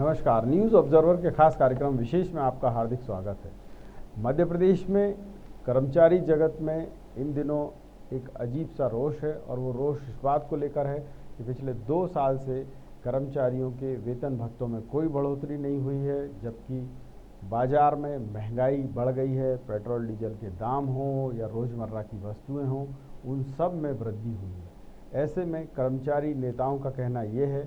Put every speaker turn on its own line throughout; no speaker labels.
नमस्कार, news observer के खास कार्यक्रम विशेष में आपका हार्दिक स्वागत है। मध्य प्रदेश में कर्मचारी जगत में इन दिनों एक अजीब सा रोष है और वो रोष इस बात को लेकर है कि पिछले 2 साल से कर्मचारियों के वेतन भत्तों में कोई बढ़ोतरी नहीं हुई है, जबकि बाज़ार में महंगाई बढ़ गई है। पेट्रोल डीजल के दाम हों या रोज़मर्रा की वस्तुएं हों, उन सब में वृद्धि हुई है। ऐसे में कर्मचारी नेताओं का कहना ये है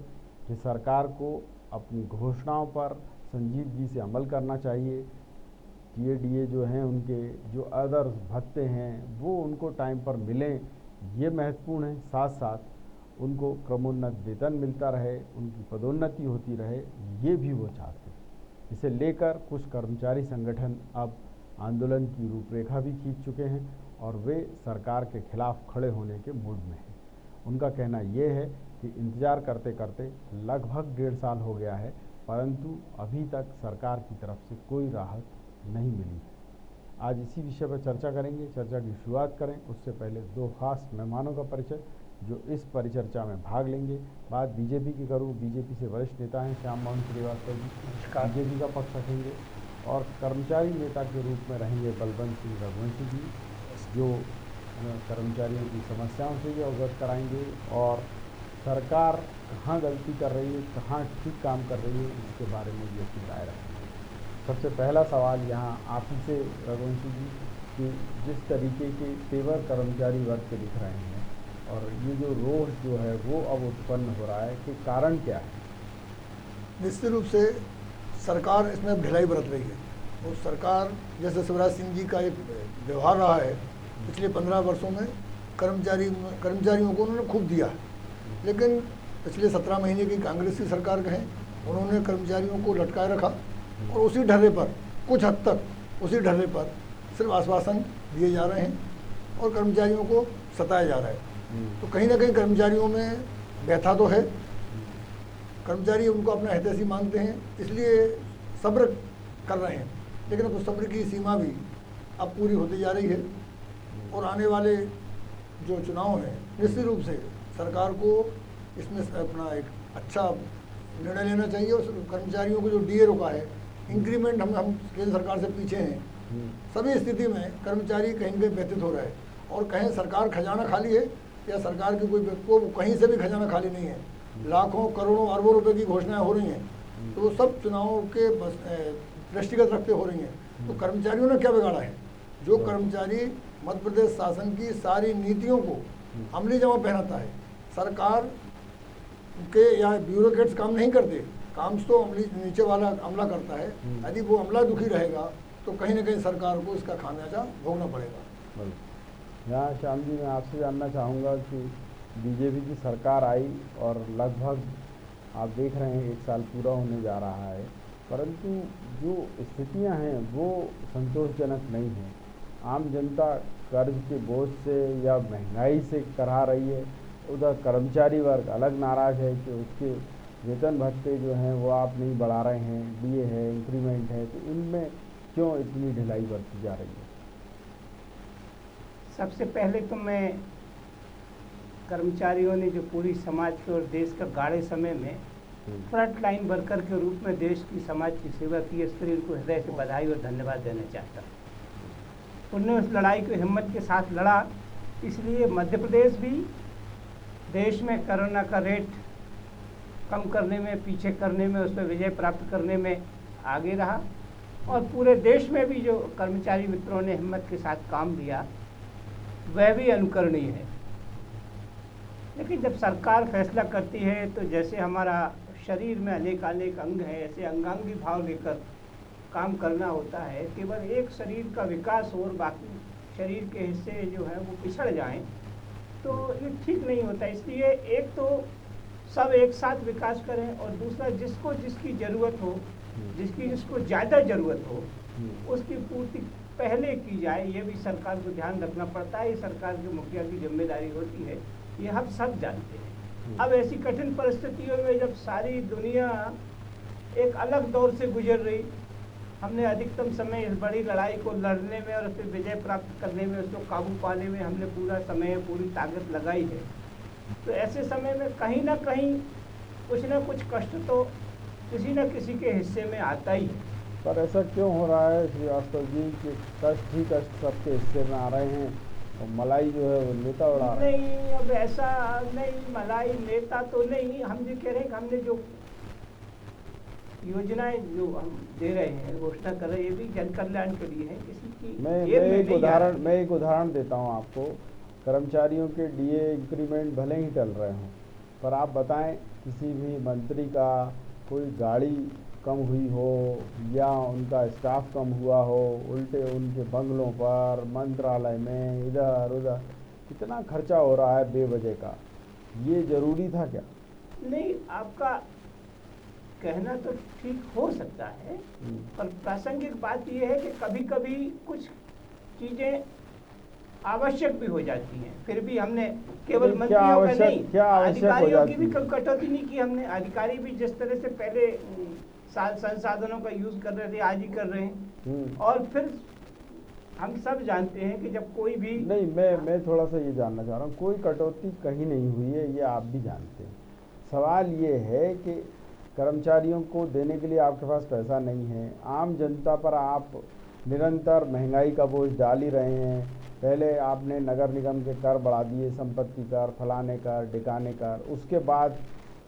कि सरकार को अपनी घोषणाओं पर संजीदगी से अमल करना चाहिए। टीए जो हैं, उनके जो अदर भत्ते हैं वो उनको टाइम पर मिलें, ये महत्वपूर्ण है। साथ साथ उनको क्रमोन्नत वेतन मिलता रहे, उनकी पदोन्नति होती रहे, ये भी वो चाहते हैं। इसे लेकर कुछ कर्मचारी संगठन अब आंदोलन की रूपरेखा भी खींच चुके हैं और वे सरकार के खिलाफ खड़े होने के मूड में हैं। उनका कहना ये है कि इंतज़ार करते करते लगभग 1.5 साल हो गया है, परंतु अभी तक सरकार की तरफ से कोई राहत नहीं मिली है। आज इसी विषय पर चर्चा करेंगे। चर्चा की शुरुआत करें उससे पहले 2 खास मेहमानों का परिचय जो इस परिचर्चा में भाग लेंगे। बात बीजेपी की करूं, बीजेपी से वरिष्ठ नेता हैं श्याम मोहन श्रीवास्तव जी, बीजेपी का पक्ष रखेंगे, और कर्मचारी नेता के रूप में रहेंगे बलवंत सिंह रघुवंशी जी, जो कर्मचारियों की समस्याओं से ये अवगत कराएंगे और सरकार कहाँ गलती कर रही है, कहाँ ठीक काम कर रही है, इसके बारे में भी अपनी राय रखेंगे। सबसे पहला सवाल यहाँ आप ही से रघुवंशी जी, कि जिस तरीके के तेवर कर्मचारी वर्ग के दिख रहे हैं और ये जो रोष जो है वो अब उत्पन्न हो रहा है, कि कारण क्या है?
निश्चित रूप से सरकार इसमें ढिलाई बरत रही है और सरकार जैसे शिवराज सिंह जी का एक व्यवहार रहा है पिछले 15 वर्षों में, कर्मचारियों को उन्होंने खूब दिया है, लेकिन पिछले 17 महीने की कांग्रेस की सरकार कहें, उन्होंने कर्मचारियों को लटकाए रखा और उसी ढर्रे पर कुछ हद तक उसी ढर्रे पर सिर्फ आश्वासन दिए जा रहे हैं और कर्मचारियों को सताया जा रहा है। तो कहीं ना कहीं कर्मचारियों में व्यथा तो है, कर्मचारी उनको अपना हितैषी मानते हैं, इसलिए सब्र कर रहे हैं, लेकिन उस सब्र की सीमा भी अब पूरी होती जा रही है और आने वाले जो चुनाव हैं निश्चित रूप से सरकार को इसमें अपना एक अच्छा निर्णय लेना चाहिए और कर्मचारियों को जो डीए रोका है, इंक्रीमेंट हम केंद्र सरकार से पीछे हैं, सभी स्थिति में कर्मचारी कहीं न कहीं व्यतीत हो रहा है और कहीं सरकार खजाना खाली है या सरकार की को कहीं से भी खजाना खाली नहीं है। लाखों करोड़ों अरबों रुपए की घोषणाएं हो रही हैं, तो वो सब चुनावों के दृष्टिगत रखते हो रही हैं। तो कर्मचारियों ने क्या बिगाड़ा है? जो कर्मचारी मध्य प्रदेश शासन की सारी नीतियों को अमली जमा पहनाता है, सरकार के या ब्यूरोक्रेट्स काम नहीं करते, काम तो अमली नीचे वाला अमला करता है। यदि वो अमला दुखी रहेगा तो कहीं ना कहीं सरकार को इसका खामियाजा भोगना पड़ेगा।
यहाँ श्याम जी, मैं आपसे जानना चाहूँगा कि बीजेपी की सरकार आई और लगभग आप देख रहे हैं 1 साल पूरा होने जा रहा है, परंतु जो स्थितियाँ हैं वो संतोषजनक नहीं हैं। आम जनता कर्ज के बोझ से या महंगाई से करहा रही है, उधर कर्मचारी वर्ग अलग नाराज़ है कि उसके वेतन भत्ते जो हैं वो आप नहीं बढ़ा रहे हैं, डीए है, इंक्रीमेंट है, तो इनमें क्यों इतनी ढिलाई बरती जा रही है?
सबसे पहले तो मैं कर्मचारियों ने जो पूरी समाज के और देश का गाढ़े समय में फ्रंट लाइन वर्कर के रूप में देश की समाज की सेवा की, इसके लिए उनको हृदय से बधाई और धन्यवाद देना चाहता हूँ। उन्होंने उस लड़ाई को हिम्मत के साथ लड़ा, इसलिए मध्य प्रदेश भी देश में कोरोना का रेट कम करने में, पीछे करने में, उस पर विजय प्राप्त करने में आगे रहा और पूरे देश में भी जो कर्मचारी मित्रों ने हिम्मत के साथ काम किया वह भी अनुकरणीय है। लेकिन जब सरकार फैसला करती है तो जैसे हमारा शरीर में अनेक अंग हैं, ऐसे अंगांगी भाव लेकर काम करना होता है। केवल एक शरीर का विकास हो और बाकी शरीर के हिस्से जो है वो पिछड़ जाएं तो ये ठीक नहीं होता। इसलिए एक तो सब एक साथ विकास करें और दूसरा जिसको जिसकी ज़रूरत हो, जिसको ज़्यादा ज़रूरत हो उसकी पूर्ति पहले की जाए, ये भी सरकार को ध्यान रखना पड़ता है। ये सरकार के मुखिया की जिम्मेदारी होती है, ये हम सब जानते हैं। अब ऐसी कठिन परिस्थितियों में जब सारी दुनिया एक अलग दौर से गुजर रही, हमने अधिकतम समय इस बड़ी लड़ाई को लड़ने में और उस पर विजय प्राप्त करने में, उसको काबू पाने में हमने पूरा समय, पूरी ताकत लगाई है। तो ऐसे समय में कहीं ना कहीं कुछ ना कुछ कष्ट तो किसी न किसी के हिस्से में आता ही है।
पर ऐसा क्यों हो रहा है श्रीवास्तव जी कि कष्ट ही कष्ट सबके हिस्से में आ रहे हैं और मलाई जो है वो नेता उड़ा रहा है?
नहीं, अब ऐसा नहीं, मलाई नेता तो नहीं, हम ये कह रहे हैं कि हमने जो योजनाएं जो हम दे रहे हैं, घोषणा कर रहे हैं, ये भी जन कल्याण के लिए है, किसी की
मैं
जेब में
एक
नहीं जा रही।
उदाहरण मैं एक उदाहरण देता हूँ आपको। कर्मचारियों के डीए इंक्रीमेंट भले ही टल रहे हों, पर आप बताएं किसी भी मंत्री का कोई गाड़ी कम हुई हो या उनका स्टाफ कम हुआ हो, उल्टे उनके बंगलों पर, मंत्रालय में, इधर उधर कितना खर्चा हो रहा है बेवजह का। ये जरूरी था क्या?
नहीं, आपका कहना तो ठीक हो सकता है, पर प्रासंगिक बात यह है कि कभी कभी कुछ चीजें आवश्यक भी हो जाती हैं। फिर भी हमने केवल
क्या
मंत्रियों का
आवश्यक
नहीं,
क्या आवश्यक हो
अधिकारियों की भी
जाती है?
कटौती नहीं की हमने। अधिकारी भी जिस तरह से पहले संसाधनों का यूज कर रहे थे, आज ही कर रहे हैं। और फिर हम सब जानते हैं कि जब कोई भी
नहीं, मैं थोड़ा सा ये जानना चाह रहा हूँ, कोई कटौती कहीं नहीं हुई है, ये आप भी जानते हैं। सवाल ये है कि कर्मचारियों को देने के लिए आपके पास पैसा नहीं है, आम जनता पर आप निरंतर महंगाई का बोझ डाल ही रहे हैं। पहले आपने नगर निगम के कर बढ़ा दिए, संपत्ति कर, फलाने कर, ढिकाने कर, उसके बाद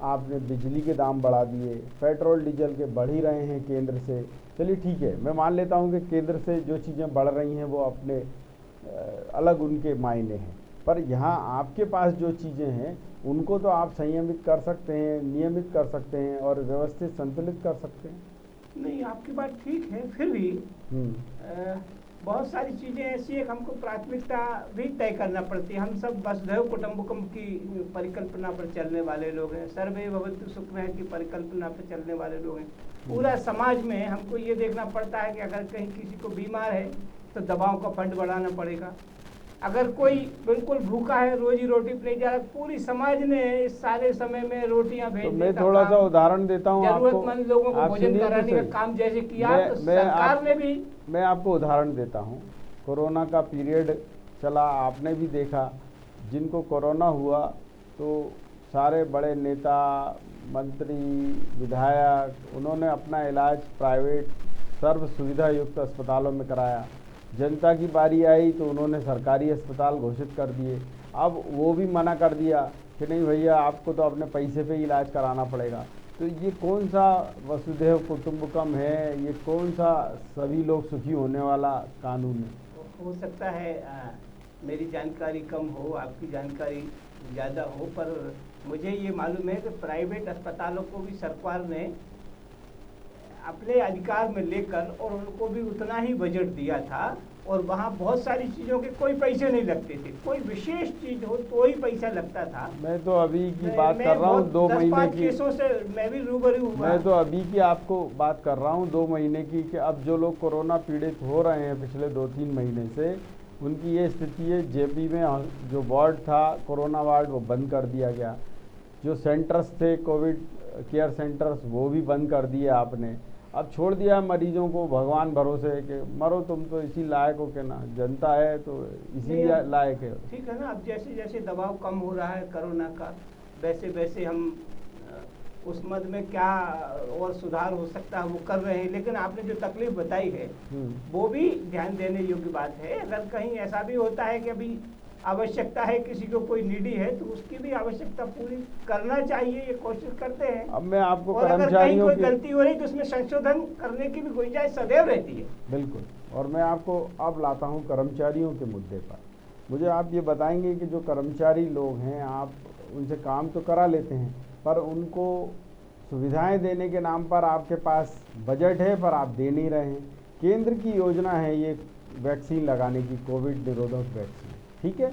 आपने बिजली के दाम बढ़ा दिए, पेट्रोल डीजल के बढ़ ही रहे हैं केंद्र से। चलिए ठीक है, मैं मान लेता हूं कि केंद्र से जो चीज़ें बढ़ रही हैं वो अपने अलग उनके मायने हैं, पर यहाँ आपके पास जो चीज़ें हैं उनको तो आप संयमित कर सकते हैं, नियमित कर सकते हैं और व्यवस्थित संतुलित कर सकते हैं।
नहीं, आपकी बात ठीक है, फिर भी बहुत सारी चीज़ें ऐसी है कि हमको प्राथमिकता भी तय करना पड़ती है। हम सब वसुधैव कुटुंबकम की परिकल्पना पर चलने वाले लोग हैं, सर्वे भवन्तु सुखिनः की परिकल्पना पर चलने वाले लोग हैं। पूरा समाज में हमको ये देखना पड़ता है कि अगर कहीं किसी को बीमार है तो दवाओं का फंड बढ़ाना पड़ेगा। अगर कोई बिल्कुल भूखा है, रोजी रोटी पे नहीं जा रहा, पूरी समाज ने इस सारे समय में रोटियां
तो
भेजने
मैं
का
थोड़ा
काम,
सा उदाहरण देता हूँ आपको,
जरूरतमंद लोगों को
आप
भोजन
सुनिए तो
कराने का
सही।
काम जैसे किया, तो सरकार ने भी।
मैं आपको उदाहरण देता हूँ। कोरोना का पीरियड चला, आपने भी देखा, जिनको कोरोना हुआ तो सारे बड़े नेता, मंत्री, विधायक, उन्होंने अपना इलाज प्राइवेट सर्व सुविधा युक्त अस्पतालों में कराया। जनता की बारी आई तो उन्होंने सरकारी अस्पताल घोषित कर दिए। अब वो भी मना कर दिया कि नहीं भैया, आपको तो अपने पैसे पे इलाज कराना पड़ेगा। तो ये कौन सा वसुधैव कुटुंबकम है, ये कौन सा सभी लोग सुखी होने वाला कानून है?
हो सकता है मेरी जानकारी कम हो, आपकी जानकारी ज़्यादा हो, पर मुझे ये मालूम है कि प्राइवेट अस्पतालों को भी सरकार ने अपने अधिकार में लेकर और उनको भी उतना ही बजट दिया था, और वहाँ बहुत सारी चीज़ों के कोई पैसे नहीं लगते थे। कोई विशेष चीज़ हो तो ही पैसा लगता था।
मैं तो अभी की बात कर रहा हूँ 2 महीने की।
केसों से मैं भी रूबरू हुआ।
मैं तो अभी की आपको बात कर रहा हूँ 2 महीने की, कि अब जो लोग कोरोना पीड़ित हो रहे हैं पिछले 2-3 महीने से, उनकी ये स्थिति है। जेपी में जो वार्ड था कोरोना वार्ड, वो बंद कर दिया गया। जो सेंटर्स थे कोविड केयर सेंटर्स, वो भी बंद कर दिए आपने। अब छोड़ दिया मरीजों को भगवान भरोसे कि मरो, तुम तो इसी लायक हो के ना, जनता है तो इसी लायक है।
ठीक है ना, अब जैसे जैसे दबाव कम हो रहा है कोरोना का, वैसे वैसे हम उस मद में क्या और सुधार हो सकता है वो कर रहे हैं। लेकिन आपने जो तकलीफ बताई है वो भी ध्यान देने योग्य बात है। अगर कहीं ऐसा भी होता है कि अभी आवश्यकता है, किसी को कोई नीडी है, तो उसकी भी आवश्यकता पूरी करना चाहिए, ये कोशिश करते हैं।
अब मैं आपको
और अगर कहीं
कर्मचारियों
कोई
की
गलती हो रही तो उसमें संशोधन करने की भी गुंजाइश सदैव रहती है।
बिल्कुल। और मैं आपको अब लाता हूँ कर्मचारियों के मुद्दे पर। मुझे आप ये बताएंगे कि जो कर्मचारी लोग हैं, आप उनसे काम तो करा लेते हैं, पर उनको सुविधाएं देने के नाम पर आपके पास बजट है पर आप दे नहीं रहे हैं। केंद्र की योजना है ये वैक्सीन लगाने की, कोविड निरोधक वैक्सीन, ठीक है,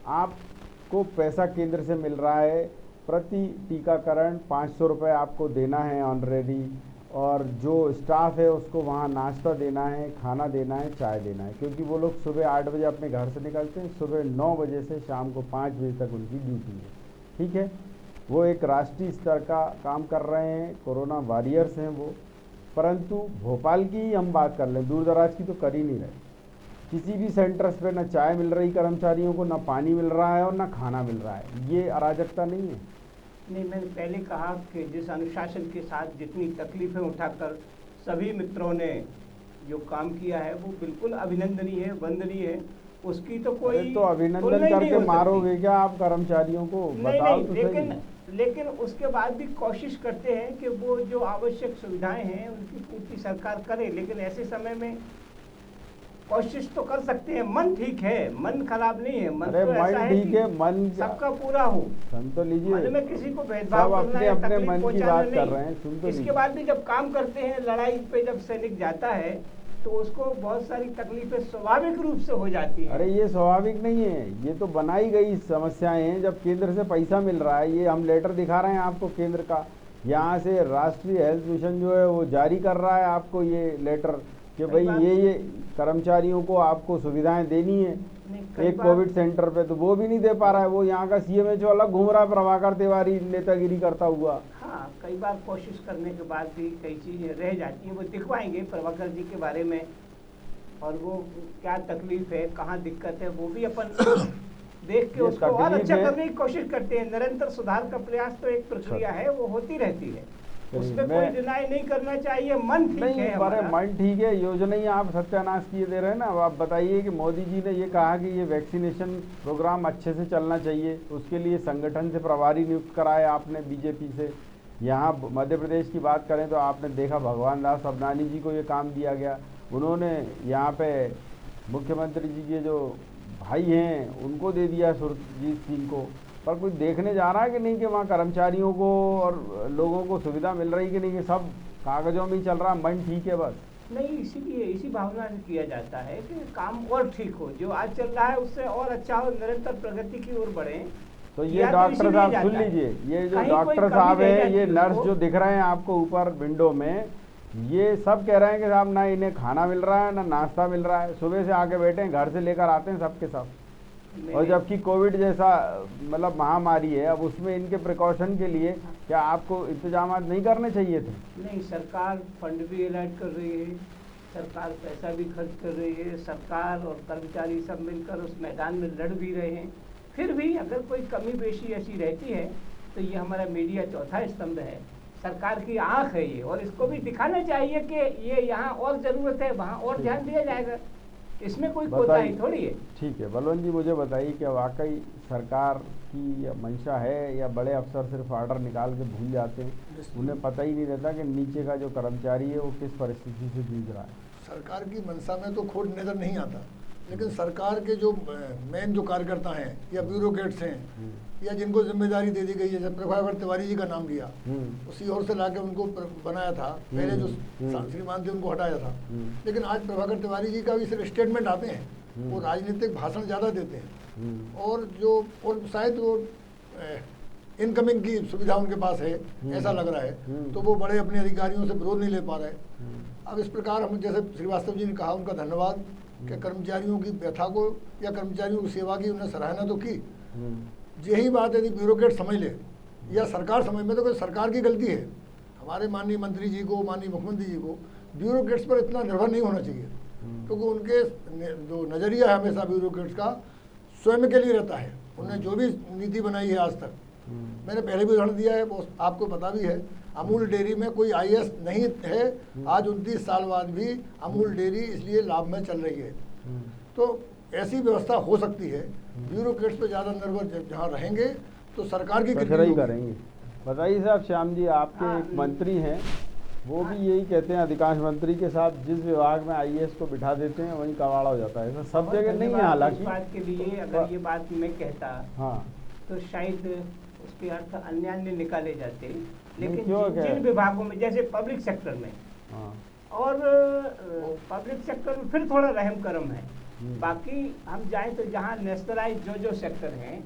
आपको पैसा केंद्र से मिल रहा है, प्रति टीकाकरण 500 रुपये आपको देना है ऑनरेडी, और जो स्टाफ है उसको वहाँ नाश्ता देना है, खाना देना है, चाय देना है, क्योंकि वो लोग सुबह 8 बजे अपने घर से निकलते हैं, सुबह 9 बजे से शाम को 5 बजे तक उनकी ड्यूटी है, ठीक है। वो एक राष्ट्रीय स्तर का काम कर रहे हैं, कोरोना वॉरियर्स हैं वो। परंतु भोपाल की ही हम बात कर लें, दूर दराज की तो कर ही नहीं रहे। किसी भी सेंटर्स पे ना चाय मिल रही कर्मचारियों को, ना पानी मिल रहा है और ना खाना मिल रहा है। ये अराजकता नहीं है?
नहीं, मैंने पहले कहा कि जिस अनुशासन के साथ जितनी तकलीफें उठाकर सभी मित्रों ने जो काम किया है वो बिल्कुल अभिनंदनीय है, वंदनीय है। उसकी तो कोई
अरे तो अभिनंदन
तुलना ही नहीं
करके
हो सकती।
मारोगे क्या आप कर्मचारियों को?
नहीं
बताओ
नहीं,
तो
लेकिन
सही।
लेकिन उसके बाद भी कोशिश करते हैं कि वो जो आवश्यक सुविधाएं हैं उनकी पूर्ति सरकार करे, लेकिन ऐसे समय में कोशिश तो कर सकते हैं। मन ठीक है, मन खराब नहीं है। मन
अरे
तो ऐसा
मन
है
ठीक
कि
है, मन
सबका पूरा हो।
सुन तो लीजिए,
मन में किसी को
सब
भेदभाव करना
अपने
है,
अपने
तकलीफ
मन की
पहुंचाना
बात कर
नहीं।
रहे हैं, सुन तो
इसके
लीजिए।
बाद भी जब काम करते हैं, लड़ाई पे जब सैनिक जाता है तो उसको बहुत सारी तकलीफें स्वाभाविक रूप से हो जाती हैं।
अरे ये स्वाभाविक नहीं है, ये तो बनाई गई समस्याएं हैं। जब केंद्र से पैसा मिल रहा है, ये हम लेटर दिखा रहे हैं आपको केंद्र का, यहाँ से राष्ट्रीय हेल्थ मिशन जो है वो जारी कर रहा है आपको ये लेटर कि भाई ये कर्मचारियों को आपको सुविधाएं देनी है। एक कोविड सेंटर पे तो वो भी नहीं दे पा रहा है, वो यहाँ का सीएमएचओ अलग घूम रहा है प्रभाकर तिवारी नेतागिरी करता हुआ।
हाँ, कई बार कोशिश करने के बाद भी कई चीज़ें रह जाती हैं। वो दिखवाएंगे प्रभाकर जी के बारे में, और वो क्या तकलीफ है, कहाँ दिक्कत है, वो भी अपन देख के
ये
उसको और
तकलीफ
अच्छा
है।
करने की कोशिश करते हैं। निरंतर सुधार का प्रयास तो एक प्रक्रिया है, वो होती रहती है, उसमें कोई डिनाई नहीं करना चाहिए। मन ठीक
नहीं,
है
अरे
हमारा।
मन ठीक है, योजना ही आप सत्यानाश किए दे रहे हैं ना। अब आप बताइए कि मोदी जी ने ये कहा कि ये वैक्सीनेशन प्रोग्राम अच्छे से चलना चाहिए, उसके लिए संगठन से प्रभारी नियुक्त कराए आपने बीजेपी से। यहाँ मध्य प्रदेश की बात करें तो आपने देखा भगवान दास सबनानी जी को ये काम दिया गया, उन्होंने यहाँ पे मुख्यमंत्री जी के जो भाई हैं उनको दे दिया, सुरजीत सिंह को। पर कोई देखने जा रहा है कि नहीं कि वहाँ कर्मचारियों को और लोगों को सुविधा मिल रही कि नहीं, कि सब कागजों में ही चल रहा, मन ठीक है बस?
नहीं, इसीलिए इसी भावना से किया जाता है कि काम और ठीक हो, जो आज चल रहा है उससे और अच्छा हो, निरंतर प्रगति की ओर बढ़े।
तो ये डॉक्टर साहब सुन लीजिए, ये जो डॉक्टर साहब हैं, ये नर्स जो दिख रहे हैं आपको ऊपर विंडो में, ये सब कह रहे हैं कि साहब ना इन्हें खाना मिल रहा है ना नाश्ता मिल रहा है, सुबह से आके बैठे हैं, घर से लेकर आते हैं सबके सब। और जबकि कोविड जैसा मतलब महामारी है, अब उसमें इनके प्रिकॉशन के लिए क्या आपको इंतजाम नहीं करने चाहिए थे?
नहीं, सरकार फंड भी अलर्ट कर रही है, सरकार पैसा भी खर्च कर रही है, सरकार और कर्मचारी सब मिलकर उस मैदान में लड़ भी रहे हैं। फिर भी अगर कोई कमी बेशी ऐसी रहती है तो ये हमारा मीडिया चौथा स्तंभ है, सरकार की आंख है ये, और इसको भी दिखाना चाहिए कि ये यहाँ और ज़रूरत है, वहाँ और ध्यान दिया जाएगा, इसमें कोई कोताही थोड़ी है।
ठीक है बलवंत जी, मुझे बताइए कि वाकई सरकार की मंशा है या बड़े अफसर सिर्फ ऑर्डर निकाल के भूल जाते हैं, उन्हें पता ही नहीं रहता कि नीचे का जो कर्मचारी है वो किस परिस्थिति से जूझ रहा है?
सरकार की मंशा में तो खोट नज़र नहीं आता, लेकिन सरकार के जो मेन जो कार्यकर्ता हैं या ब्यूरोक्रेट्स हैं या जिनको जिम्मेदारी दे दी गई है, जैसे प्रभाकर तिवारी जी का नाम लिया, उसी ओर से लाके उनको बनाया था, पहले जो श्रीमान थे उनको हटाया था। लेकिन आज प्रभाकर तिवारी जी का भी सिर्फ स्टेटमेंट आते हैं, वो राजनीतिक भाषण ज़्यादा देते हैं, और जो और शायद वो इनकमिंग की सुविधा उनके पास है ऐसा लग रहा है, तो वो बड़े अपने अधिकारियों से विरोध नहीं ले पा रहे। अब इस प्रकार हम जैसे श्रीवास्तव जी ने कहा, उनका धन्यवाद कि कर्मचारियों की व्यथा को या कर्मचारियों की सेवा की उन्होंने सराहना तो की। यही बात यदि ब्यूरोक्रेट समझ ले या सरकार समझ में तो कोई सरकार की गलती है। हमारे माननीय मंत्री जी को, माननीय मुख्यमंत्री जी को ब्यूरोक्रेट्स पर इतना निर्भर नहीं होना चाहिए, क्योंकि उनके जो नज़रिया है हमेशा ब्यूरोक्रेट्स का स्वयं के लिए रहता है। उन्होंने जो भी नीति बनाई है आज तक, मैंने पहले भी उदाहरण दिया है, वो आपको पता भी है, अमूल डेयरी में कोई आईएएस नहीं है, आज 29 साल बाद भी अमूल डेयरी इसलिए लाभ में चल रही है। तो ऐसी व्यवस्था हो सकती है, ब्यूरोक्रेट्स पे ज़्यादा निर्भर जहाँ रहेंगे तो सरकार की
ही करेंगे। बताइए साहब, श्याम जी आपके एक मंत्री हैं, वो भी यही कहते हैं अधिकांश मंत्री के साथ जिस विभाग में आईएएस को बिठा देते हैं वहीं कबाड़ा हो जाता है, सब जगह नहीं है। हालांकि
बात के लिए अगर ये बात मैं कहता
हाँ
तो शायद उसके अर्थ अन्य निकाले जाते, लेकिन
जिन
विभागों में जैसे पब्लिक सेक्टर में और पब्लिक सेक्टर में फिर थोड़ा रहम करम है, बाकी हम जाएं तो जहाँ नेशनलाइज जो सेक्टर हैं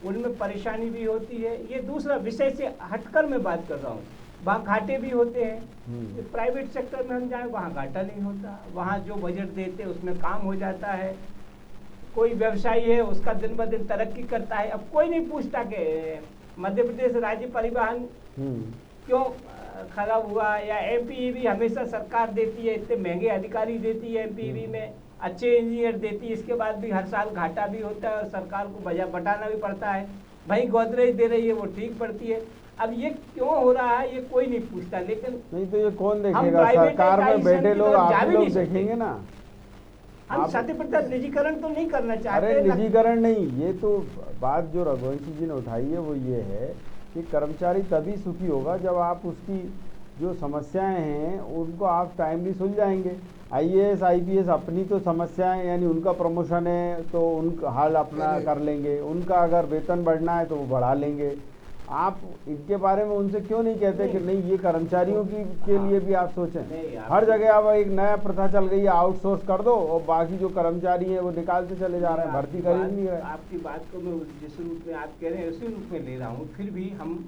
उनमें परेशानी भी होती है। ये दूसरा विषय से हटकर मैं बात कर रहा हूँ, वहाँ घाटे भी होते हैं। प्राइवेट सेक्टर में हम जाएं वहाँ घाटा नहीं होता, वहाँ जो बजट देते हैं उसमें काम हो जाता है। कोई व्यवसायी है उसका दिन ब दिन तरक्की करता है। अब कोई नहीं पूछता कि मध्य प्रदेश राज्य परिवहन क्यों खराब हुआ, या एमपीईबी हमेशा सरकार देती है, इतने महंगे अधिकारी देती है एमपीईबी में, अच्छे इंजीनियर देती है, इसके बाद भी हर साल घाटा भी होता है और सरकार को बटाना भी पड़ता है। भाई गोदरेज दे रही है वो ठीक पड़ती है। अब ये क्यों हो रहा है ये कोई नहीं पूछता, लेकिन
नहीं तो ये कौन
हम
देखेगा?
प्राइवेटाइजेशन
सरकार में बैठे
की
लोग
तरफ
आप
जा
ही
भी
लोग
नहीं सकते।
देखेंगे ना।
हम
आप-
100% निजीकरण तो नहीं करना चाहते।
अरे निजीकरण नहीं, ये तो बात जो रघुवंशी जी ने उठाई है वो ये है कि कर्मचारी तभी सुखी होगा जब आप उसकी जो समस्याएं हैं उनको आप टाइमली सुलझाएंगे। आईएएस आईपीएस अपनी तो समस्याएं यानी उनका प्रमोशन है तो उनका हाल अपना कर लेंगे, उनका अगर वेतन बढ़ना है तो वो बढ़ा लेंगे। आप इनके बारे में उनसे क्यों नहीं कहते कि नहीं ये कर्मचारियों की के लिए भी आप सोचें?
नहीं, आप-
हर जगह अब एक नया प्रथा चल गई है, आउटसोर्स कर दो और बाकी जो कर्मचारी हैं वो निकालते चले जा रहे हैं, भर्ती कर ही नहीं रहे।
आपकी बात को मैं जिस रूप में आप कह रहे हैं उसी रूप में ले रहा हूँ। फिर भी हम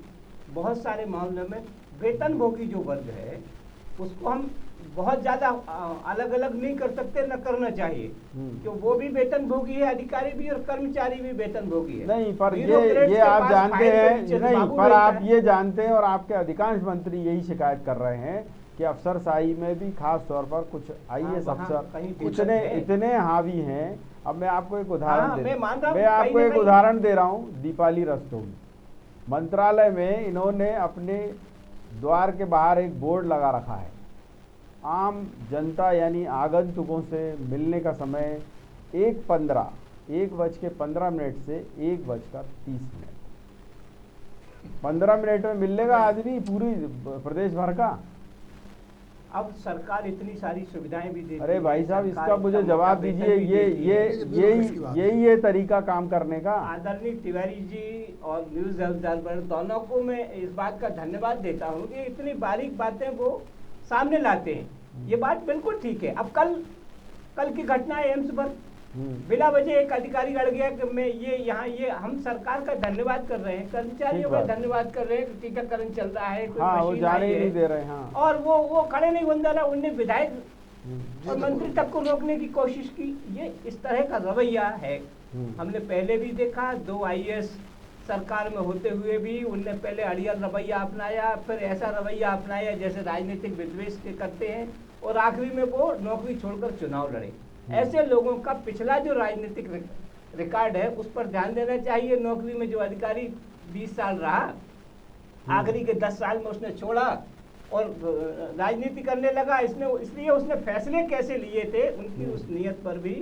बहुत सारे मामलों में वेतनभोगी जो वर्ग है उसको हम बहुत ज्यादा अलग अलग नहीं कर सकते, न करना चाहिए, क्यों वो भी वेतनभोगी है, अधिकारी भी और कर्मचारी भी वेतनभोगी है।
नहीं पर
ब्यूरोक्रेट्स
ये
के
आप
पास
जानते
फाइल के
हैं
नीचे
नहीं,
बाबू
पर
रहता
आप
है।
ये जानते हैं और आपके अधिकांश मंत्री यही शिकायत कर रहे हैं कि अफसरशाही में भी खास तौर पर कुछ आईएएस
वहाँ
अफसर
कहीं
इतने
दिक्कत है।
इतने हावी हैं। अब मैं आपको एक उदाहरण
हाँ,
दे
मैं मान रहा हूँ,
मैं आपको
कहीं ना
एक
कहीं-
उदाहरण दे रहा हूँ। दीपाली रस्तोगी मंत्रालय में इन्होंने अपने द्वार के बाहर एक बोर्ड लगा रखा है, आम जनता यानी आगंतुकों से मिलने का समय 1:15 से 1:30। 15 मिनट में मिल लेगा आदमी पूरी प्रदेश भर का।
अब सरकार इतनी सारी सुविधाएं भी देती
अरे
है,
भाई साहब
सरकार
इसका मुझे
इतना
जवाब
मोटा
दीजिए।
वेतन भी
ये
देती
ये
है।
यही है तरीका काम करने का।
आदरणीय तिवारी जी और न्यूज ऑब्जर्वर दोनों को मैं इस बात का धन्यवाद देता हूँ कि इतनी बारीक बातें वो सामने लाते हैं। ये बात बिल्कुल ठीक है। अब कल की घटना है एम्स पर, बिला वजह एक अधिकारी अड़ गया कि मैं ये हम सरकार का धन्यवाद कर रहे हैं, कर्मचारियों का धन्यवाद कर रहे हैं कि टीकाकरण चल रहा है, कोई
हाँ वो
मशीन
जाने
आई
ही नहीं
है,
दे रहे। हाँ
और वो खड़े नहीं बन रहा, उनने विधायक और मंत्री तक को रोकने की कोशिश की। ये इस तरह का रवैया है। हमने पहले भी देखा, 2 आईएएस सरकार में होते हुए भी उनने पहले अड़ियल रवैया अपनाया, फिर ऐसा रवैया अपनाया जैसे राजनीतिक विद्वेष के करते हैं, और आखिरी में वो नौकरी छोड़कर चुनाव लड़े। ऐसे लोगों का पिछला जो राजनीतिक रिकॉर्ड है उस पर ध्यान देना चाहिए। नौकरी में जो अधिकारी 20 साल रहा, आखिरी के 10 साल में उसने छोड़ा और राजनीति करने लगा। इसलिए उसने फैसले कैसे लिए थे उनकी उस नियत पर भी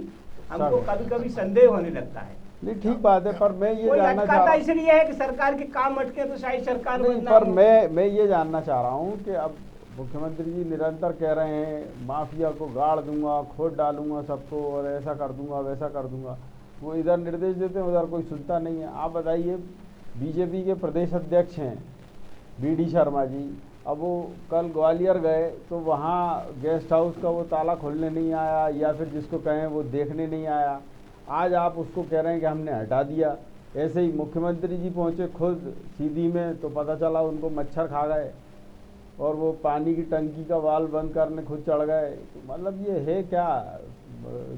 हमको कभी कभी संदेह होने लगता है।
नहीं ठीक बात है, पर मैं ये
कोई
जानना चाह
अटकाता
रहा
इसलिए है कि सरकार के काम अटके तो शायद सरकार
नहीं,
बदनाम
पर
हो।
मैं ये जानना चाह रहा हूँ कि अब मुख्यमंत्री जी निरंतर कह रहे हैं माफिया को गाड़ दूंगा, खोद डालूंगा सबको, और ऐसा कर दूंगा वैसा कर दूंगा। वो इधर निर्देश देते हैं, उधर कोई सुनता नहीं है। आप बताइए, बीजेपी के प्रदेश अध्यक्ष हैं बीडी शर्मा जी, अब वो कल ग्वालियर गए तो वहाँ गेस्ट हाउस का वो ताला खोलने नहीं आया, या फिर जिसको कहें वो देखने नहीं आया। आज आप उसको कह रहे हैं कि हमने हटा दिया। ऐसे ही मुख्यमंत्री जी पहुँचे खुद सीधी में तो पता चला उनको मच्छर खा गए, और वो पानी की टंकी का वाल बंद करने खुद चढ़ गए। तो मतलब ये है क्या,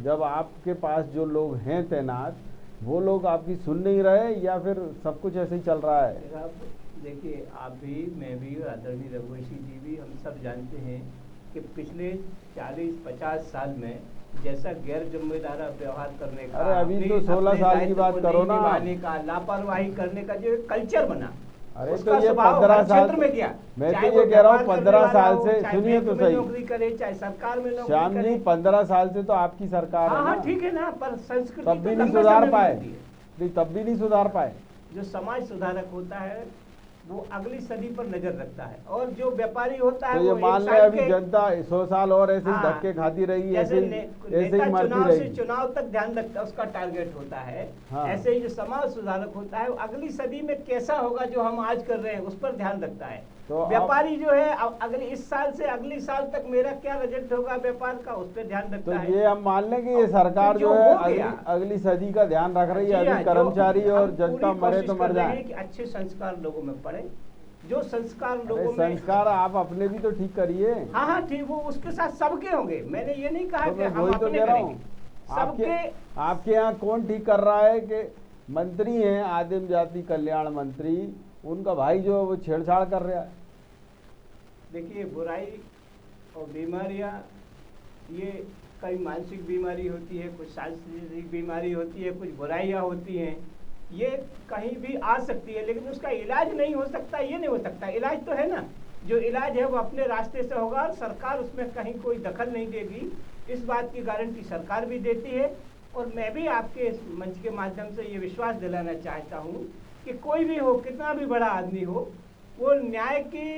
जब आपके पास जो लोग हैं तैनात वो लोग आपकी सुन नहीं रहे, या फिर सब कुछ ऐसे ही चल रहा है?
अब देखिए, आप भी, मैं भी, आदरणीय रघुवंशी जी भी, हम सब जानते हैं कि पिछले 40-50 साल में जैसा गैर जिम्मेदार व्यवहार करने का,
अरे अभी तो 16 साल की बात करो ना,
लापरवाही करने का जो कल्चर बना,
अरे
उसका
तो ये
स्वभाव
15
हर
साल
क्षेत्र में किया।
मैं
चाहे
तो
वो
ये कह रहा हूँ
व्यापार
15
करने
साल
वाला
से
हो, चाहे
सुनिए
बैंक
तो
में
सही
नौकरी करे, चाहे सरकार में नौकरी
श्याम जी,
करे।
15 साल से तो आपकी सरकार है
हाँ
ना,
ठीक है ना, पर संस्कृति
तब भी
तो
नहीं
लंबे
सुधार
समय में
पाए।
होती है।
नहीं तब भी नहीं सुधार पाए।
जो समाज सुधारक होता है वो अगली सदी पर नजर रखता है, और जो व्यापारी होता है
तो ये
वो
मान
एक
ले
साल
अभी
के,
जनता 100 साल और ऐसे ही
हाँ,
धक्के खाती रही,
जैसे
ऐसे ही
नेता
मरती
चुनाव से
रहेगी।
चुनाव तक ध्यान रखता है, उसका टारगेट होता है।
हाँ।
ऐसे ही जो समाज सुधारक होता है वो अगली सदी में कैसा होगा जो हम आज कर रहे हैं उस पर ध्यान रखता है।
तो
व्यापारी जो है अगले इस साल से अगले साल तक मेरा क्या रिजल्ट होगा व्यापार का, उस पर ध्यान
तो
रखता है।
ये हम मान लें कि ये सरकार
जो
जो है
हो गया,
अगली सदी का ध्यान रख रही है।
जी हाँ,
अभी
जो
कर्मचारी
हम
और जनता
पूरी
मरे
कोशिश
तो
कर
मर
रहे
जाए।
हैं कि अच्छे संस्कार लोगों में पड़े, जो संस्कार
अरे
लोगों में,
संस्कार आप अपने भी तो ठीक करिए।
हाँ हाँ ठीक, वो उसके साथ सबके होंगे। मैंने ये नहीं कहा
तो
कि
मैं
हम
वही तो
अपने
कह रहा
करेंगे,
हूँ।
सबके।
आपके यहाँ कौन ठीक कर रहा है कि मंत्री हैं आदिम जाति कल्याण मंत्री, उनका भाई जो है वो छेड़छाड़ कर रहा है।
देखिए, बुराई और बीमारियां, ये कई मानसिक बीमारी होती है, कुछ शारीरिक बीमारी होती है, कुछ बुराइयां होती हैं। ये कहीं भी आ सकती है, लेकिन उसका इलाज नहीं हो सकता, ये नहीं हो सकता। इलाज तो है ना, जो इलाज है वो अपने रास्ते से होगा और सरकार उसमें कहीं कोई दखल नहीं देगी, इस बात की गारंटी सरकार भी देती है। और मैं भी आपके इस मंच के माध्यम से ये विश्वास दिलाना चाहता हूँ कि कोई भी हो, कितना भी बड़ा आदमी हो, वो न्याय की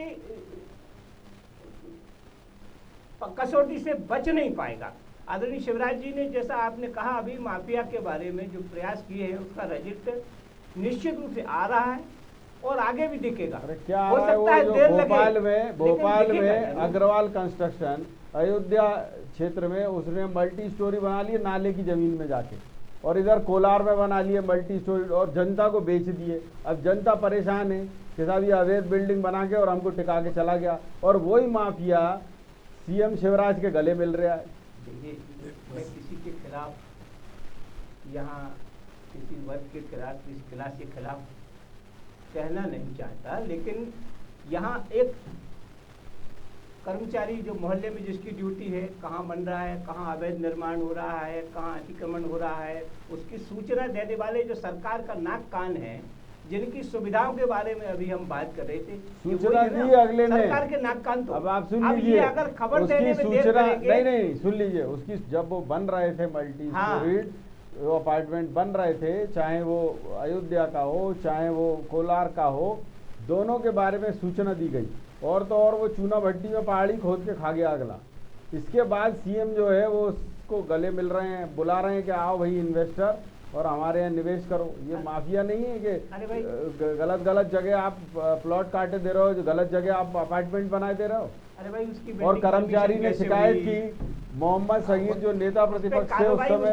कसौटी से बच नहीं पाएगा। आदरणीय शिवराज जी ने, जैसा आपने कहा अभी माफिया के बारे में जो प्रयास किए हैं, उसका रिजल्ट निश्चित रूप से आ रहा है और आगे भी दिखेगा।
अरे क्या
हो
आ रहा है,
सकता है
वो
देर
जो
लगे,
भोपाल
लेकिन
में
दिखेगा।
अग्रवाल कंस्ट्रक्शन अयोध्या क्षेत्र में उसने मल्टी स्टोरी बना ली नाले की जमीन में जाके, और इधर कोलार में बना लिए मल्टी स्टोरी और जनता को बेच दिए। अब जनता परेशान है कि साहब ये अवैध बिल्डिंग बना के और हमको टिका के चला गया, और वही माफिया सीएम शिवराज के गले मिल रहा है।
देखिए, मैं किसी के खिलाफ, यहाँ किसी वर्ग के खिलाफ, किसी क्लास के खिलाफ कहना नहीं चाहता, लेकिन यहाँ एक कर्मचारी जो मोहल्ले में जिसकी ड्यूटी है, कहाँ बन रहा है, कहाँ अवैध निर्माण हो रहा है, कहाँ अतिक्रमण हो रहा है, उसकी सूचना देने वाले जो सरकार का नाक कान है, जिनकी सुविधाओं के बारे में अभी हम बात कर रहे थे,
सूचना दी अगले ने,
सरकार के नाक कान। तो
अब आप सुन
अब
लीजिए,
ये अगर खबर देने में देर
सूचना
करेंगे,
नहीं सुन लीजिए, उसकी जब वो बन रहे थे मल्टी स्टोरीड वो अपार्टमेंट बन रहे थे, चाहे वो अयोध्या का हो चाहे वो कोलार का हो, दोनों के बारे में सूचना दी गई, और तो और वो चूना भट्टी में पहाड़ी खोद के खा गया अगला। इसके बाद सीएम जो है वो उसको गले मिल रहे हैं, बुला रहे हैं कि आओ भाई इन्वेस्टर और हमारे यहाँ निवेश करो। ये माफिया नहीं है कि गलत जगह आप प्लॉट काटे दे रहे हो, गलत जगह आप अपार्टमेंट बनाए दे रहे हो।
अरे भाई, उसकी
और कर्मचारी ने शिकायत की, मोहम्मद सगीर जो नेता प्रतिपक्ष थे उस समय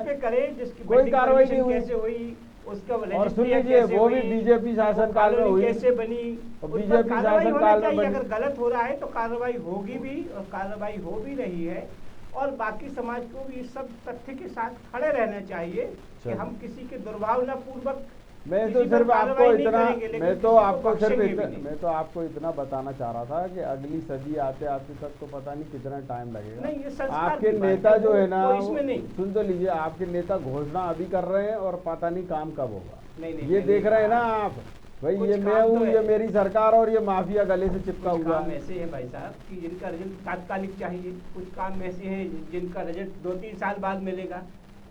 कोई कार्रवाई नहीं हुई।
कैसे हुई उसका,
और सुन लीजिए, वो भी बीजेपी शासनकाल में हुई,
कैसे बनी,
बीजेपी शासनकाल में बनी।
अगर गलत हो रहा है तो कार्रवाई होगी भी, और कार्रवाई हो भी रही है। और बाकी समाज को भी इस सब तथ्य के साथ खड़े रहना चाहिए कि हम किसी के दुर्भावनापूर्वक,
मैं तो सिर्फ आपको इतना बताना चाह रहा था कि अगली सदी आते आते तक तो पता नहीं कितना टाइम लगेगा। आपके नेता जो है ना, सुन तो लीजिए, आपके नेता घोषणा अभी कर रहे हैं और पता नहीं काम कब होगा। ये देख रहे हैं ना आप, भाई ये मैं हूँ, ये मेरी सरकार, और ये माफिया गले से चिपका हुआ
है। ऐसे है भाई साहब कि जिनका रिजल्ट तात्कालिक चाहिए, कुछ काम ऐसे हैं जिनका रिजल्ट 2-3 साल बाद मिलेगा,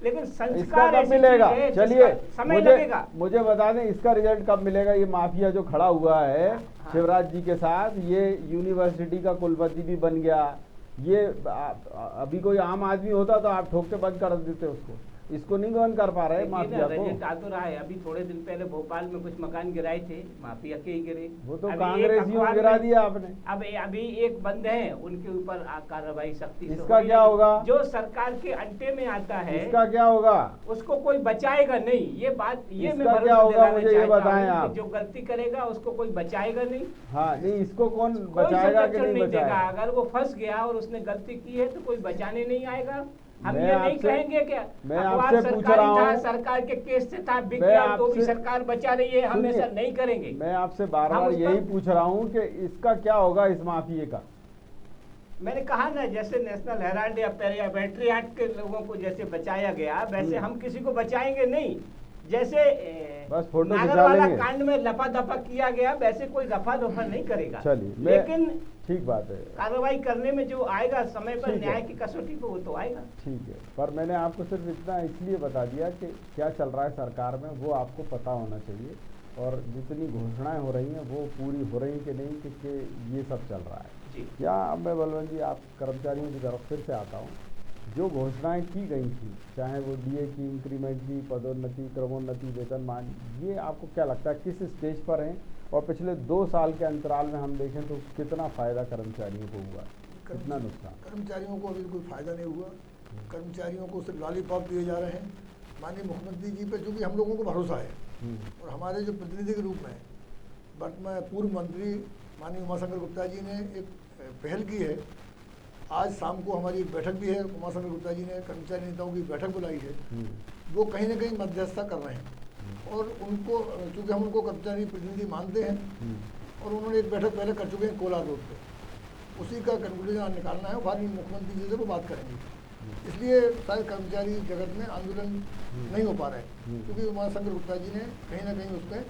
लेकिन संस्कार
कब मिलेगा? चलिए
समय लगेगा।
मुझे बता दें इसका रिजल्ट कब मिलेगा। ये माफिया जो खड़ा हुआ है शिवराज जी के साथ, ये यूनिवर्सिटी का कुलपति भी बन गया। ये अभी कोई आम आदमी होता तो आप ठोक के बंद कर देते उसको, इसको नहीं बंद कर पा रहे माफिया को।
रिजल्ट आ तो रहा है। अभी थोड़े दिन पहले भोपाल में कुछ मकान गिराए थे, माफिया के ही गिरे।
वो तो कांग्रेसियों ने गिरा दिया आपने।
अब अभी एक बंद है, उनके ऊपर कार्रवाई सख्ती से।
इसका क्या होगा?
जो सरकार के अंटे में आता है,
इसका क्या होगा?
उसको कोई बचाएगा नहीं। ये बात, ये
मैं क्या होगा मुझे ये बताएं आप।
जो गलती करेगा उसको कोई बचाएगा नहीं।
हाँ नहीं, इसको कौन बचाएगा कि नहीं बचाएगा?
अगर वो फंस गया और उसने गलती की है तो कोई बचाने नहीं आएगा। हम ये नहीं कहेंगे क्या
मैं आपसे पूछ रहा हूँ,
सरकार के केस से था बिक गया तो भी सरकार बचा रही है, हम ऐसा नहीं करेंगे।
मैं आपसे बार बार यही पूछ रहा हूँ कि इसका क्या होगा इस माफिए का।
मैंने कहा ना, जैसे नेशनल हेराल्ड या बैटरी एक्ट के लोगों को जैसे बचाया गया, वैसे हम किसी को बचाएंगे नहीं। जैसे
बस फोटो
नागरवाला कांड में लपा दफा किया गया, वैसे कोई दफा दफा नहीं करेगा।
चलिए,
लेकिन
ठीक बात है,
कार्रवाई करने में जो आएगा समय पर न्याय की कसौटी पे, वो तो आएगा।
ठीक है, पर मैंने आपको सिर्फ इतना इसलिए बता दिया कि क्या चल रहा है सरकार में वो आपको पता होना चाहिए, और जितनी घोषणाएं हो रही हैं वो पूरी हो रही कि नहीं, कि ये सब चल रहा है। या अब मैं बलवंत जी आप कर्मचारियों की तरफ फिर से आता हूँ, जो घोषणाएं की गई थी, चाहे वो डीए की इंक्रीमेंट की, पदोन्नति, क्रमोन्नति, वेतनमान, ये आपको क्या लगता है किस स्टेज पर हैं? और पिछले 2 साल के अंतराल में हम देखें तो कितना फ़ायदा कर्मचारियों को हुआ, कितना नुकसान?
कर्मचारियों को अभी कोई फ़ायदा नहीं हुआ। कर्मचारियों को सिर्फ लॉलीपॉप दिए जा रहे हैं। माननीय मुख्यमंत्री जी पे चूँकि हम लोगों को भरोसा है, और हमारे जो प्रतिनिधि के रूप में वर्तमान पूर्व मंत्री माननीय उमाशंकर गुप्ता जी ने एक पहल की है। आज शाम को हमारी एक बैठक भी है, उमाशंकर गुप्ता जी ने कर्मचारी नेताओं की बैठक बुलाई है। वो कहीं ना कहीं मध्यस्थता कर रहे हैं, और उनको चूँकि हम उनको कर्मचारी प्रतिनिधि मानते हैं, और उन्होंने एक बैठक पहले कर चुके हैं कोलार रोड पे। उसी का कंक्लूजन निकालना है, माननीय मुख्यमंत्री जी से वो बात करेंगे। इसलिए शायद कर्मचारी जगत में आंदोलन नहीं हो पा रहा है, क्योंकि उमाशंकर गुप्ता जी ने कहीं ना कहीं उसमें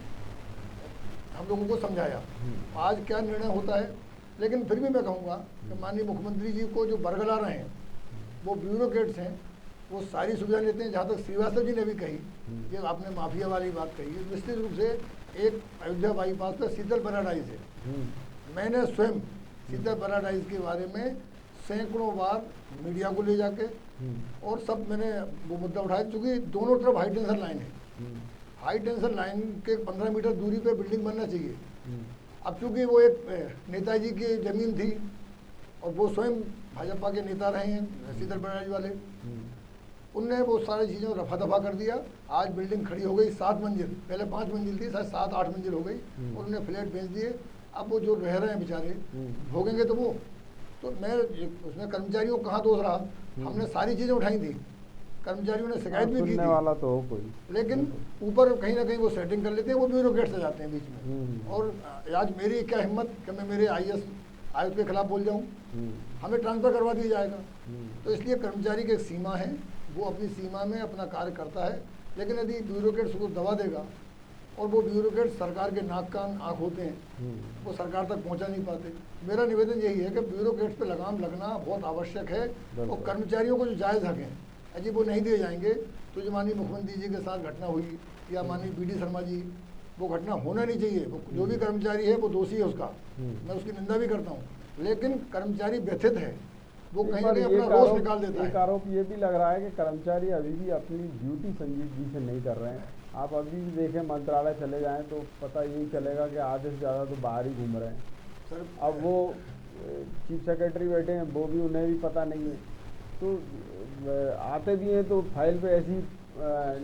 हम लोगों को समझाया। आज क्या निर्णय होता है, लेकिन फिर भी मैं कहूँगा कि माननीय मुख्यमंत्री जी को जो बरगला रहे हैं वो ब्यूरोक्रेट्स हैं, वो सारी सुविधा लेते हैं। जहाँ तक श्रीवास्तव जी ने भी कही, ये आपने माफिया वाली बात कही है, निश्चित रूप से एक अयोध्या बाईपास पर शीतल पैराडाइज है। मैंने स्वयं शीतल पैराडाइज के बारे में सैकड़ों बार मीडिया को ले जाके और सब मैंने वो मुद्दा उठाया, क्योंकि दोनों तरफ हाई टेंशन लाइन है। हाई टेंशन लाइन के 15 मीटर दूरी पे बिल्डिंग बनना चाहिए। अब चूंकि वो एक नेताजी की जमीन थी और वो स्वयं भाजपा के नेता रहे हैं शीतल पैराडाइज वाले, उनने वो सारी चीज़ों को रफा दफा कर दिया। आज बिल्डिंग खड़ी हो गई 7 मंजिल, पहले 5 मंजिल थी, शायद 7-8 मंजिल हो गई, और उन्होंने फ्लैट बेच दिए। अब वो जो रह रहे हैं बेचारे भोगेंगे तो वो, तो मैं उसमें कर्मचारियों को कहाँ दोष रहा, हमने सारी चीज़ें उठाई थी, कर्मचारियों ने शिकायत भी की थी
वाला तो हो कोई,
लेकिन ऊपर कहीं ना कहीं वो सेटिंग कर लेते हैं, वो ब्यूरोक्रेट से जाते हैं बीच में। और आज मेरी क्या हिम्मत कि मैं मेरे IAS आयुक्त के खिलाफ बोल जाऊँ, हमें ट्रांसफ़र करवा दिया जाएगा। तो इसलिए कर्मचारी की एक सीमा है, वो अपनी सीमा में अपना कार्य करता है, लेकिन यदि ब्यूरोक्रेट उसको दबा देगा और वो ब्यूरोक्रेट सरकार के नाक कान आँख होते हैं, वो सरकार तक पहुंचा नहीं पाते। मेरा निवेदन यही है कि ब्यूरोक्रेट्स पे लगाम लगना बहुत आवश्यक है, और कर्मचारियों को जो जायज़ हक हैं अजी वो नहीं दिए जाएंगे तो जो माननीय मुख्यमंत्री जी के साथ घटना हुई या माननीय BD शर्मा जी, वो घटना होना नहीं चाहिए। वो जो भी कर्मचारी है वो दोषी है उसका, मैं उसकी निंदा भी करता हूँ, लेकिन कर्मचारी व्यथित है, वो कहीं ना कहीं अपना रोष निकाल देता है।
एक आरोप ये भी लग रहा है कि कर्मचारी अभी भी अपनी ड्यूटी संजीदगी से नहीं कर रहे हैं। आप अभी भी देखें मंत्रालय चले जाएं तो पता यही चलेगा कि आधे से ज़्यादा तो बाहर ही घूम रहे हैं
सर।
अब वो चीफ सेक्रेटरी बैठे हैं, वो भी उन्हें भी पता नहीं है, तो आते भी हैं तो फाइल पे ऐसी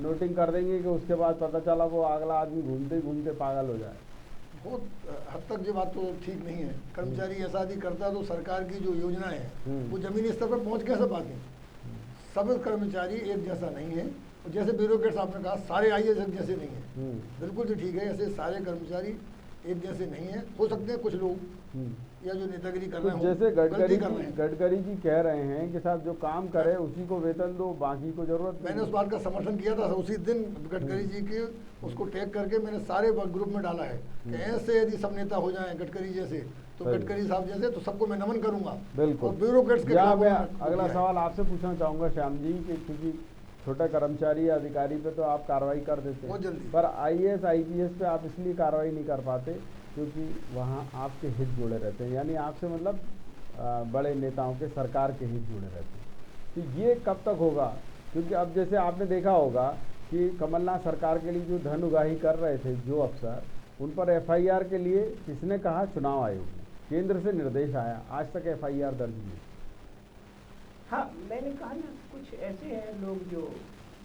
नोटिंग कर देंगे कि उसके बाद पता चला वो अगला आदमी घूमते घूमते पागल हो जाए।
बहुत हद तक ये बात तो ठीक नहीं है। कर्मचारी ऐसा यदि करता तो सरकार की जो योजनाएं हैं वो जमीनी स्तर पर पहुंच कैसे पाती। सब कर्मचारी एक जैसा नहीं है, और जैसे ब्यूरोक्रेट्स आपने कहा सारे IAS एक जैसे नहीं है, बिल्कुल तो ठीक है, ऐसे सारे कर्मचारी एक जैसे नहीं है। हो सकते हैं कुछ लोग या जो नेतागिरी कर रहे हैं,
जैसे गडकरी जी कह रहे हैं कि साहब जो काम करे उसी को वेतन दो, बाकी को जरूरत नहीं।
मैंने उस बात का समर्थन किया था उसी दिन, गडकरी जी के उसको टैग करके मैंने सारे ग्रुप में डाला है कि ऐसे यदि सब नेता हो जाएं गडकरी जैसे, तो गडकरी साहब जैसे, तो सबको मैं नमन करूंगा।
बिल्कुल।
और ब्यूरोक्रेट्स के
मैं अगला सवाल आपसे पूछना चाहूँगा श्याम जी कि क्योंकि छोटा कर्मचारी या अधिकारी पे तो आप कार्रवाई कर देते हैं, पर IAS IPS पे आप इसलिए कार्रवाई नहीं कर पाते क्योंकि वहाँ आपके हित जुड़े रहते हैं, यानी आपसे मतलब बड़े नेताओं के, सरकार के हित जुड़े रहते हैं। तो ये कब तक होगा? क्योंकि अब जैसे आपने देखा होगा कि कमलनाथ सरकार के लिए जो धन उगाही कर रहे थे जो अफसर, उन पर FIR के लिए किसने कहा? चुनाव आयोग ने, केंद्र से निर्देश आया, आज तक FIR दर्ज नहीं।
हाँ, मैंने कहा ना, कुछ ऐसे हैं लोग जो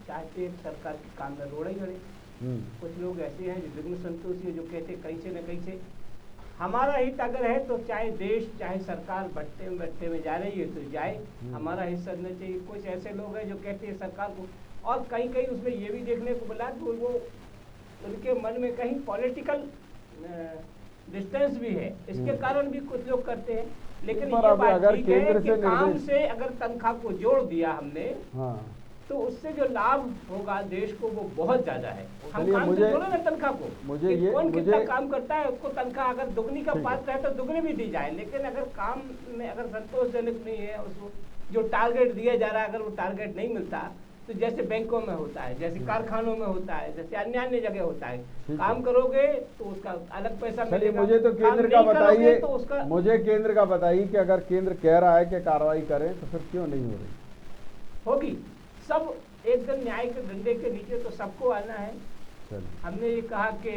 चाहते हैं सरकार के काम में रोड़े गड़े, कुछ लोग ऐसे हैं जो विघ्न संतोषी है, जो कहते कैसे न कैसे हमारा हित अगर है तो चाहे देश चाहे सरकार भट्टे में जा रही है तो जाए, हमारा हिस्सा न चाहिए। कुछ ऐसे लोग हैं जो कहते हैं सरकार को, और कहीं कहीं उसमें ये भी देखने को मिला कि वो उनके मन में कहीं पॉलिटिकल डिस्टेंस भी है, इसके कारण भी कुछ लोग करते हैं। लेकिन ये बात ठीक है कि काम से अगर तनख्वाह को जोड़ दिया हमने, तो उससे जो लाभ होगा देश को वो बहुत ज्यादा है। हम काम से जोड़े ना तनख्वाह को, कौन कितना काम करता है उसको तनख्वाह अगर दुगनी का पात्र है तो दुगनी भी दी जाए, लेकिन अगर काम में अगर संतोषजनक नहीं है, उसको जो टारगेट दिया जा रहा है अगर वो टारगेट नहीं मिलता, तो जैसे बैंकों में होता है, जैसे कारखानों में होता है, जैसे अन्य जगह होता है, काम करोगे तो उसका अलग पैसा मिलेगा।
मुझे तो केंद्र का बताइए, तो मुझे केंद्र का बताइए कि अगर केंद्र कह रहा है कि कार्रवाई करें तो फिर क्यों नहीं हो रही?
होगी, सब एकदम न्याय के डंडे के नीचे तो सबको आना है। हमने ये कहा कि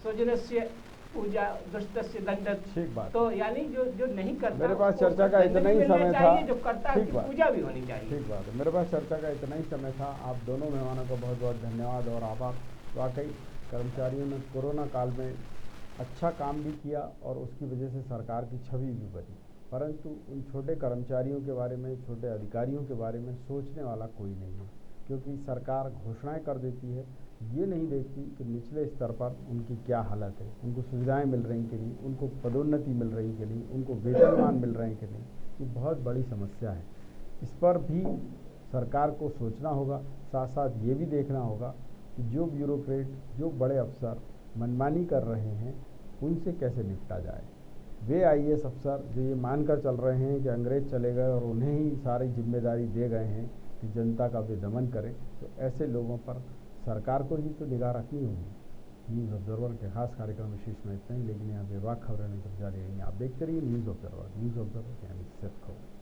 स्वजनस्य पूजा दुष्टस्य दंडत,
ठीक बात।
तो यानी जो नहीं करता,
मेरे पास चर्चा का इतना ही समय था,
जो करता है उसकी पूजा भी होनी चाहिए।
ठीक बात है, मेरे पास चर्चा का इतना ही समय था। आप दोनों मेहमानों का बहुत बहुत धन्यवाद और आभार। वाकई कर्मचारियों ने कोरोना काल में अच्छा काम भी किया और उसकी वजह से सरकार की छवि भी बनी, परंतु उन छोटे कर्मचारियों के बारे में, छोटे अधिकारियों के बारे में सोचने वाला कोई नहीं है, क्योंकि सरकार घोषणाएं कर देती है, ये नहीं देखती कि निचले स्तर पर उनकी क्या हालत है, उनको सुविधाएं मिल रही कि नहीं, उनको पदोन्नति मिल रही कि नहीं, उनको वेतनमान मिल रहे हैं कि नहीं। ये बहुत बड़ी समस्या है, इस पर भी सरकार को सोचना होगा, साथ साथ ये भी देखना होगा कि जो ब्यूरोक्रेट, जो बड़े अफसर मनमानी कर रहे हैं उनसे कैसे निपटा जाए। वे आईएएस अफसर जो ये मानकर चल रहे हैं कि अंग्रेज चले गए और उन्हें ही सारी जिम्मेदारी दे गए हैं कि जनता का वे दमन करें, तो ऐसे लोगों पर सरकार को ही तो निगाह रखनी होगी। न्यूज़ ऑब्जर्वर के खास कार्यक्रम विशेष में इतना ही, लेकिन यहाँ बेबाक खबरें निकल जारी रहेंगी। आप देखते रहिए न्यूज़ ऑब्जर्वर की यानी सिर्फ खबर।